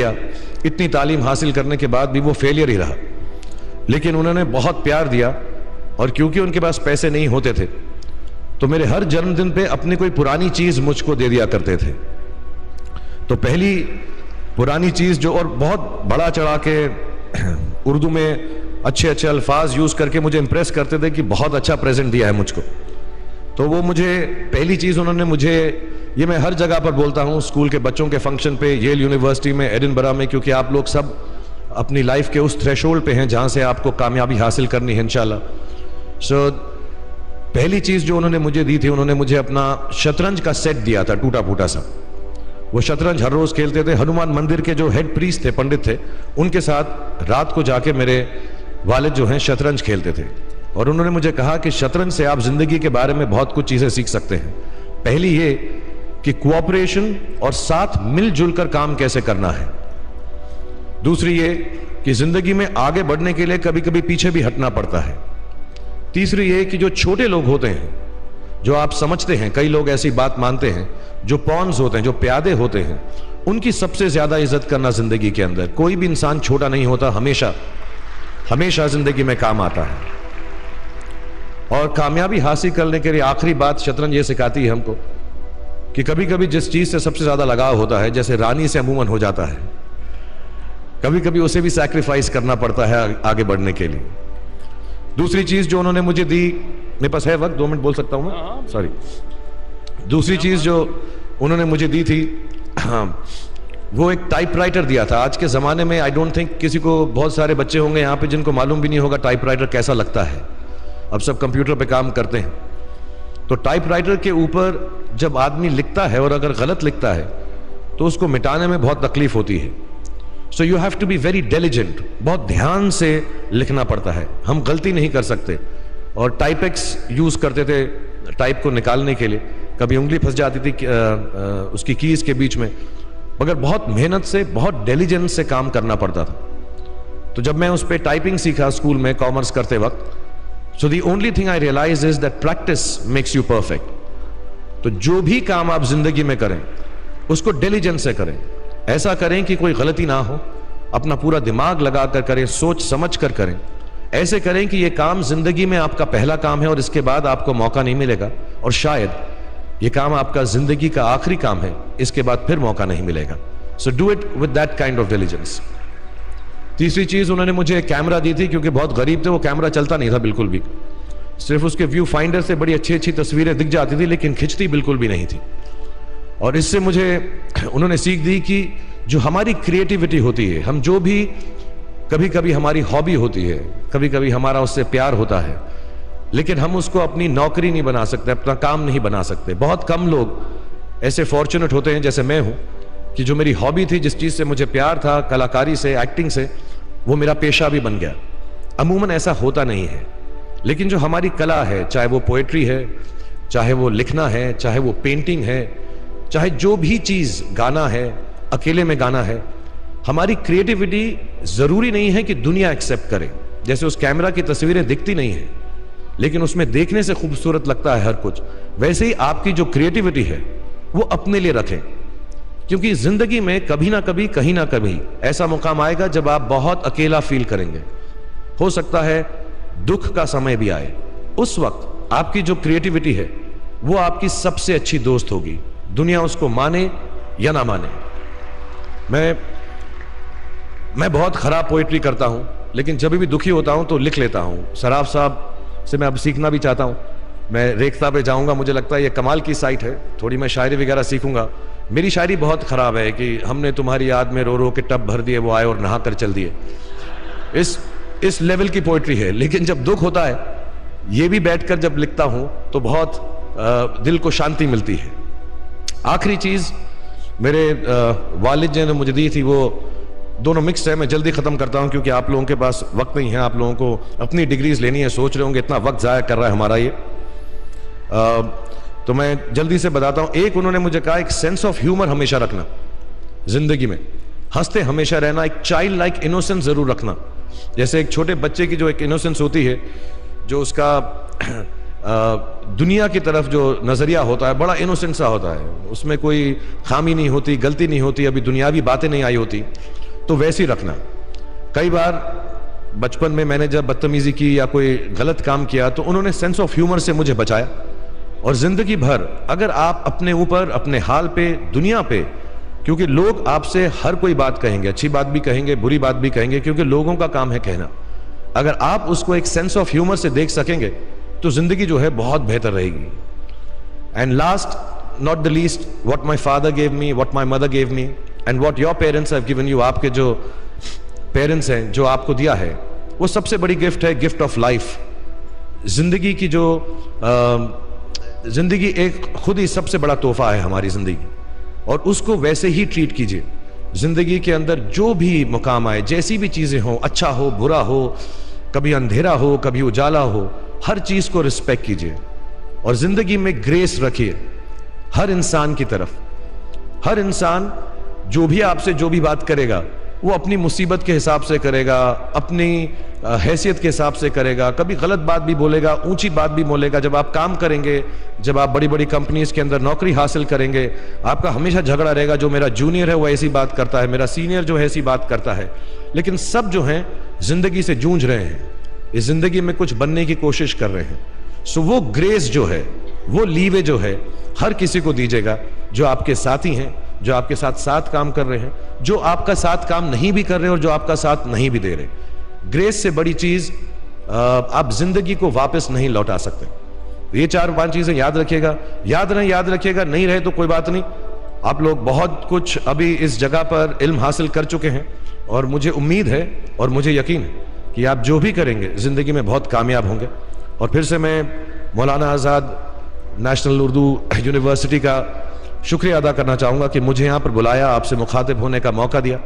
इतनी तालीम हासिल करने के बाद भी वो फेलियर ही रहा, लेकिन उन्होंने बहुत प्यार दिया। और क्योंकि उनके पास पैसे नहीं होते थे तो मेरे हर जन्मदिन पे अपनी कोई पुरानी चीज मुझको दे दिया करते थे। तो पहली पुरानी चीज जो, और बहुत बड़ा चढ़ा के उर्दू में अच्छे अच्छे अल्फाज यूज करके मुझे इंप्रेस करते थे कि बहुत अच्छा प्रेजेंट दिया है मुझको। तो वो मुझे पहली चीज उन्होंने मुझे, ये मैं हर जगह पर बोलता हूँ, स्कूल के बच्चों के फंक्शन पे, येल यूनिवर्सिटी में, एडिनबरा में, क्योंकि आप लोग सब अपनी लाइफ के उस थ्रेशोल्ड पे हैं जहां से आपको कामयाबी हासिल करनी है इंशाल्लाह। सो पहली चीज जो उन्होंने मुझे दी थी, उन्होंने मुझे अपना शतरंज का सेट दिया था, टूटा फूटा सा। वो शतरंज हर रोज खेलते थे। हनुमान मंदिर के जो हेड प्रीस्ट थे, पंडित थे, उनके साथ रात को जाके मेरे वालिद जो हैं शतरंज खेलते थे। और उन्होंने मुझे कहा कि शतरंज से आप जिंदगी के बारे में बहुत कुछ चीजें सीख सकते हैं। पहली ये कि कोऑपरेशन और साथ मिलजुल कर काम कैसे करना है। दूसरी ये कि जिंदगी में आगे बढ़ने के लिए कभी कभी पीछे भी हटना पड़ता है। तीसरी ये कि जो छोटे लोग होते हैं, जो आप समझते हैं, कई लोग ऐसी बात मानते हैं, जो पॉन्स होते हैं, जो प्यादे होते हैं, उनकी सबसे ज्यादा इज्जत करना जिंदगी के अंदर। कोई भी इंसान छोटा नहीं होता, हमेशा हमेशा जिंदगी में काम आता है। और कामयाबी हासिल करने के लिए आखिरी बात शतरंज ये सिखाती है हमको कि कभी कभी जिस चीज से सबसे ज्यादा लगाव होता है, जैसे रानी से अमूमन हो जाता है, कभी कभी उसे भी सैक्रिफाइस करना पड़ता है आगे बढ़ने के लिए। दूसरी चीज जो उन्होंने मुझे दी, मेरे पास है वक्त, 2 मिनट बोल सकता हूं मैं, सॉरी। दूसरी चीज जो उन्होंने मुझे दी थी, वो एक टाइपराइटर दिया था। आज के जमाने में आई डोंट थिंक किसी को, बहुत सारे बच्चे होंगे यहाँ पे जिनको मालूम भी नहीं होगा टाइपराइटर कैसा लगता है। अब सब कंप्यूटर पे काम करते हैं। तो टाइपराइटर के ऊपर जब आदमी लिखता है और अगर गलत लिखता है तो उसको मिटाने में बहुत तकलीफ होती है। So you have to be very diligent, बहुत ध्यान से लिखना पड़ता है। हम गलती नहीं कर सकते। और टाइपेक्स यूज करते थे टाइप को निकालने के लिए, कभी उंगली फंस जाती थी उसकी कीज के बीच में, मगर बहुत मेहनत से, बहुत डिलिजेंस से काम करना पड़ता था। तो जब मैं उस पर टाइपिंग सीखा स्कूल में कॉमर्स करते वक्त, so the only thing I realise is that practice makes you perfect. तो जो भी काम आप जिंदगी में करें उसको डिलिजेंस से करें, ऐसा करें कि कोई गलती ना हो, अपना पूरा दिमाग लगाकर करें, सोच समझ कर करें। ऐसे करें कि यह काम जिंदगी में आपका पहला काम है और इसके बाद आपको मौका नहीं मिलेगा, और शायद यह काम आपका जिंदगी का आखिरी काम है, इसके बाद फिर मौका नहीं मिलेगा। So do it with that kind of diligence. तीसरी चीज उन्होंने मुझे एक कैमरा दी थी, क्योंकि बहुत गरीब थे, वो कैमरा चलता नहीं था बिल्कुल भी, सिर्फ उसके व्यू फाइंडर से बड़ी अच्छी अच्छी तस्वीरें दिख जाती थी, लेकिन खिंचती बिल्कुल भी नहीं थी। और इससे मुझे उन्होंने सीख दी कि जो हमारी क्रिएटिविटी होती है, हम जो भी, कभी कभी हमारी हॉबी होती है, कभी कभी हमारा उससे प्यार होता है, लेकिन हम उसको अपनी नौकरी नहीं बना सकते, अपना काम नहीं बना सकते। बहुत कम लोग ऐसे फॉर्चुनेट होते हैं जैसे मैं हूं कि जो मेरी हॉबी थी, जिस चीज से मुझे प्यार था, कलाकारी से, एक्टिंग से, वो मेरा पेशा भी बन गया। अमूमन ऐसा होता नहीं है, लेकिन जो हमारी कला है, चाहे वो पोएट्री है, चाहे वो लिखना है, चाहे वो पेंटिंग है, चाहे जो भी चीज, गाना है, अकेले में गाना है, हमारी क्रिएटिविटी जरूरी नहीं है कि दुनिया एक्सेप्ट करे। जैसे उस कैमरा की तस्वीरें दिखती नहीं है, लेकिन उसमें देखने से खूबसूरत लगता है हर कुछ, वैसे ही आपकी जो क्रिएटिविटी है वो अपने लिए रखें। क्योंकि जिंदगी में कभी ना कभी, कहीं ना कभी ऐसा मुकाम आएगा जब आप बहुत अकेला फील करेंगे। हो सकता है दुख का समय भी आए, उस वक्त आपकी जो क्रिएटिविटी है वो आपकी सबसे अच्छी दोस्त होगी, दुनिया उसको माने या ना माने। मैं बहुत खराब पोएट्री करता हूं, लेकिन जब भी दुखी होता हूं तो लिख लेता हूं। सराफ साहब से मैं अब सीखना भी चाहता हूं। मैं रेखता पे जाऊंगा, मुझे लगता है ये कमाल की साइट है, थोड़ी मैं शायरी वगैरह सीखूंगा। मेरी शायरी बहुत खराब है कि हमने तुम्हारी याद में रो रो के टब भर दिए, वो आए और नहा कर चल दिए। इस लेवल की पोएट्री है। लेकिन जब दुख होता है, ये भी बैठकर जब लिखता हूं तो बहुत दिल को शांति मिलती है। आखिरी चीज मेरे वालिद जी ने मुझे दी थी, वो दोनों मिक्स है। मैं जल्दी खत्म करता हूं क्योंकि आप लोगों के पास वक्त नहीं है, आप लोगों को अपनी डिग्रीज लेनी है, सोच रहे होंगे इतना वक्त जाया कर रहा है हमारा ये। तो मैं जल्दी से बताता हूं। एक, उन्होंने मुझे कहा एक सेंस ऑफ ह्यूमर हमेशा रखना जिंदगी में, हंसते हमेशा रहना, एक चाइल्ड लाइक इनोसेंस जरूर रखना। जैसे एक छोटे बच्चे की जो एक इनोसेंस होती है, जो उसका दुनिया की तरफ जो नज़रिया होता है बड़ा इनोसेंट सा होता है, उसमें कोई खामी नहीं होती, गलती नहीं होती, अभी दुनियावी बातें नहीं आई होती, तो वैसे ही रखना। कई बार बचपन में मैंने जब बदतमीजी की या कोई गलत काम किया तो उन्होंने सेंस ऑफ ह्यूमर से मुझे बचाया। और जिंदगी भर अगर आप अपने ऊपर, अपने हाल पे, दुनिया पे, क्योंकि लोग आपसे हर कोई बात कहेंगे, अच्छी बात भी कहेंगे, बुरी बात भी कहेंगे, क्योंकि लोगों का काम है कहना। अगर आप उसको एक सेंस ऑफ ह्यूमर से देख सकेंगे तो जिंदगी जो है बहुत बेहतर रहेगी। And last not the least, what my father gave me, what my mother gave me and what your parents have given you, आपके जो पेरेंट्स हैं जो आपको दिया है, वो सबसे बड़ी गिफ्ट है, गिफ्ट ऑफ लाइफ। जिंदगी की जो जिंदगी एक खुद ही सबसे बड़ा तोहफा है हमारी जिंदगी, और उसको वैसे ही ट्रीट कीजिए। जिंदगी के अंदर जो भी मुकाम आए, जैसी भी चीजें हो, अच्छा हो बुरा हो, कभी अंधेरा हो कभी उजाला हो, हर चीज को रिस्पेक्ट कीजिए और जिंदगी में ग्रेस रखिए हर इंसान की तरफ। हर इंसान जो भी आपसे जो भी बात करेगा वो अपनी मुसीबत के हिसाब से करेगा, अपनी हैसियत के हिसाब से करेगा, कभी गलत बात भी बोलेगा, ऊंची बात भी बोलेगा। जब आप काम करेंगे, जब आप बड़ी बड़ी कंपनीज के अंदर नौकरी हासिल करेंगे, आपका हमेशा झगड़ा रहेगा, जो मेरा जूनियर है वो ऐसी बात करता है, मेरा सीनियर जो है ऐसी बात करता है। लेकिन सब जो हैं जिंदगी से जूझ रहे हैं, इस जिंदगी में कुछ बनने की कोशिश कर रहे हैं। सो वो ग्रेस जो है, वो लीवे जो है, हर किसी को दीजिएगा जो आपके साथी हैं, जो आपके साथ साथ काम कर रहे हैं, जो आपका साथ काम नहीं भी कर रहे और जो आपका साथ नहीं भी दे रहे। ग्रेस से बड़ी चीज आप जिंदगी को वापस नहीं लौटा सकते। ये 4-5 चीजें याद रखिएगा। याद रखिएगा, नहीं रहे तो कोई बात नहीं। आप लोग बहुत कुछ अभी इस जगह पर इल्म हासिल कर चुके हैं और मुझे उम्मीद है और मुझे यकीन है कि आप जो भी करेंगे जिंदगी में बहुत कामयाब होंगे। और फिर से मैं मौलाना आज़ाद नेशनल उर्दू यूनिवर्सिटी का शुक्रिया अदा करना चाहूँगा कि मुझे यहाँ पर बुलाया, आपसे मुखातिब होने का मौका दिया।